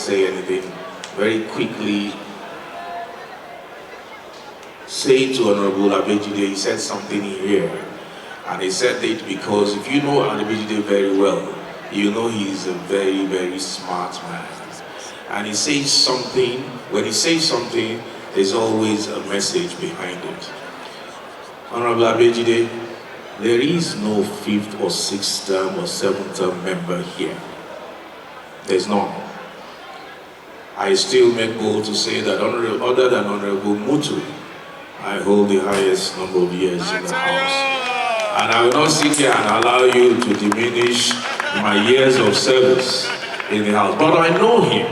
say anything, very quickly say to Honorable Abejide, he said something here. And he said it because if you know Abejide very well, you know he's a very, very smart man. And he says something, when he says something, there's always a message behind it. Honorable Abejide, there is no 5th or 6th term or 7th term member here. There's none. I still make bold to say that other than Honorable Mutu, I hold the highest number of years in the House. And I will not sit here and allow you to diminish my years of service in the House. But I know him.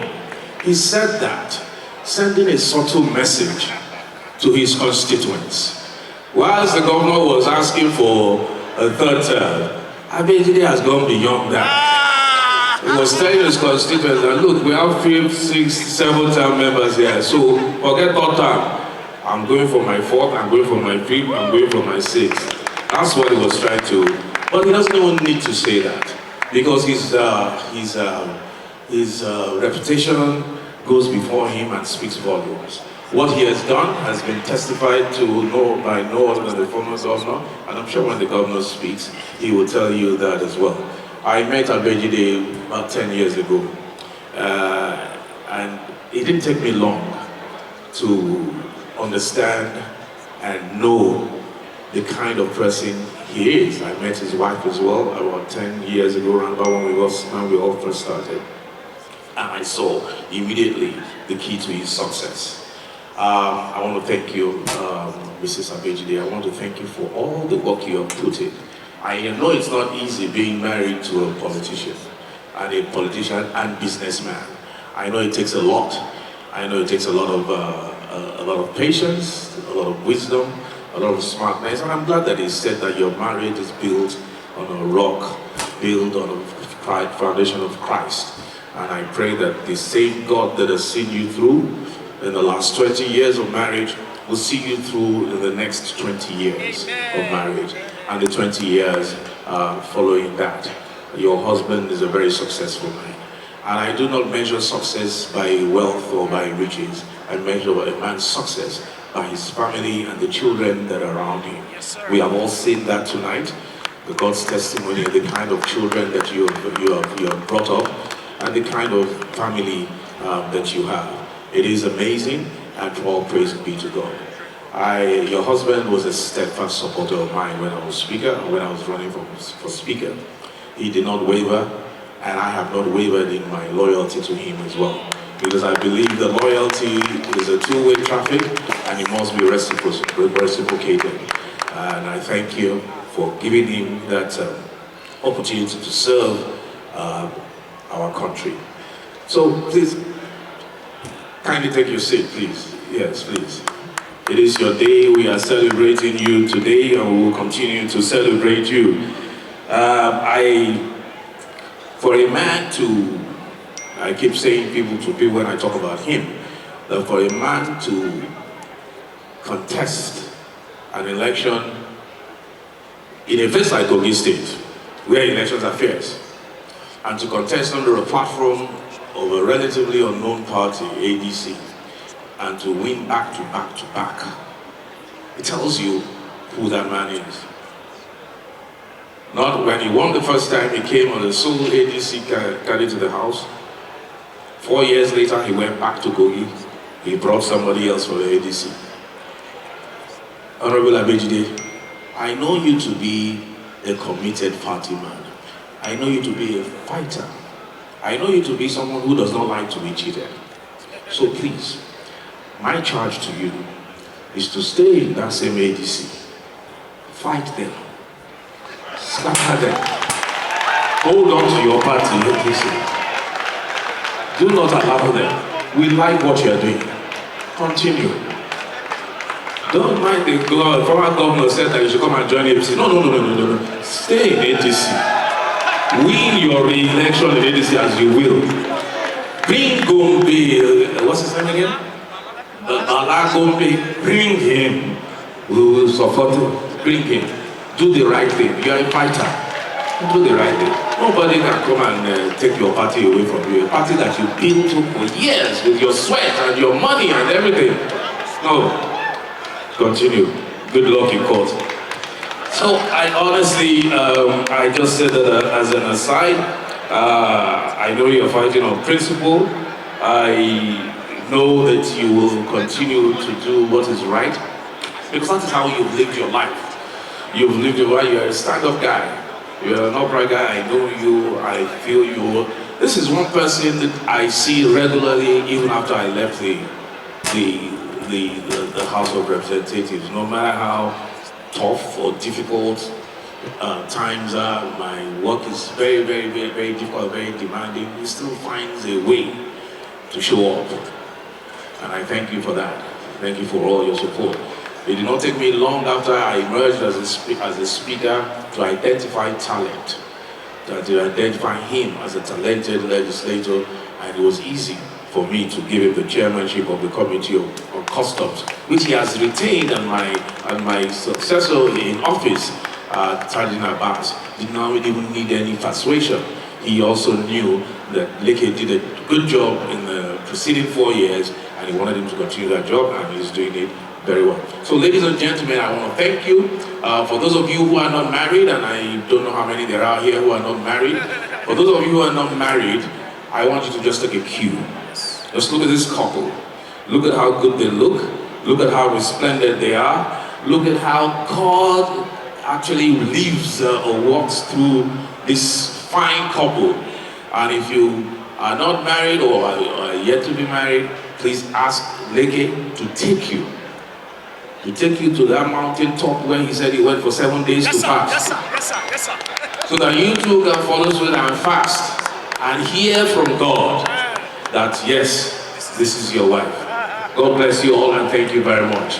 He said that, sending a subtle message to his constituents. Whilst the governor was asking for a 3rd term, Abejide has gone beyond that. He was telling his constituents that, look, we have 5th, 6th, 7th term members here, so forget 3rd term. I'm going for my 4th, I'm going for my 5th, I'm going for my 6th. That's what he was trying to, but he doesn't even need to say that, because his reputation goes before him and speaks volumes. What he has done has been testified to by no other than the former governor, and I'm sure when the governor speaks, he will tell you that as well. I met Abejide about 10 years ago, and it didn't take me long to understand and know the kind of person he is. I met his wife as well about 10 years ago, around about when we all first started. And I saw immediately the key to his success. I want to thank you, Mrs. Abejide. I want to thank you for all the work you have put in. I know it's not easy being married to a politician and businessman. I know it takes a lot. I know it takes a lot of patience, a lot of wisdom, a lot of smartness, and I'm glad that he said that your marriage is built on a rock, built on a foundation of Christ. And I pray that the same God that has seen you through in the last 20 years of marriage will see you through in the next 20 years of marriage, and the 20 years following that. Your husband is a very successful man. And I do not measure success by wealth or by riches. I measure a man's success by his family and the children that are around him. Yes, we have all seen that tonight, the God's testimony, the kind of children that you have brought up, and the kind of family that you have. It is amazing, and all praise be to God. Your husband was a steadfast supporter of mine when I was speaker, when I was running for speaker. He did not waver, and I have not wavered in my loyalty to him as well. Because I believe that loyalty is a two-way traffic, and it must be reciprocated. And I thank you for giving him that opportunity to serve our country. So please, kindly take your seat, please. Yes, please. It is your day. We are celebrating you today, and we will continue to celebrate you. For a man to, I keep saying to people when I talk about him, that for a man to contest an election in a place like Kogi State, where elections are fierce, and to contest under a platform of a relatively unknown party, ADC, and to win back to back to back, it tells you who that man is. Not when he won the first time, he came on the sole ADC candidate to the House. 4 years later, he went back to Kogi. He brought somebody else for the ADC. Honorable Abejide, I know you to be a committed party man. I know you to be a fighter. I know you to be someone who does not like to be cheated. So please, my charge to you is to stay in that same ADC. Fight them. Scatter them. Hold on to your party, ADC. Do not allow them. We like what you are doing. Continue. Don't mind the former governor said that you should come and join APC. No. Stay in ADC. Win your re-election in ADC as you will. Bring Gombe, what's his name again? Gombe, bring him. We will support him. Bring him. Do the right thing. You are a fighter. Do the right thing. Nobody can come and take your party away from you. A party that you built up for years with your sweat and your money and everything. No. Continue. Good luck in court. So I honestly, I just said that as an aside. I know you're fighting on principle. I know that you will continue to do what is right, because that is how you've lived your life. You've lived your life. You're a stand-up guy. You're an upright guy. I know you. I feel you. This is one person that I see regularly, even after I left the House of Representatives. No matter how tough or difficult times are, my work is very, very, very, very difficult, very demanding. He still finds a way to show up. And I thank you for that. Thank you for all your support. It did not take me long after I emerged as a speaker to identify talent, to identify him as a talented legislator, and it was easy for me to give him the chairmanship of the Committee on Customs, which he has retained, and my successor in office, Tajin Abbas, did not even need any persuasion. He also knew that Leke did a good job in the preceding 4 years, and he wanted him to continue that job, and he's doing it very well. So ladies and gentlemen, I want to thank you. For those of you who are not married, and I don't know how many there are here who are not married, for those of you who are not married, I want you to just take a cue. Just look at this couple. Look at how good they look. Look at how resplendent they are. Look at how God actually lives or walks through this fine couple. And if you are not married or are yet to be married, please ask Leke to take you to that mountain top where he said he went for 7 days to fast. Yes, sir. Yes, sir. Yes, sir. So that you too can follow suit and fast and hear from God that yes, this is your wife. God bless you all and thank you very much.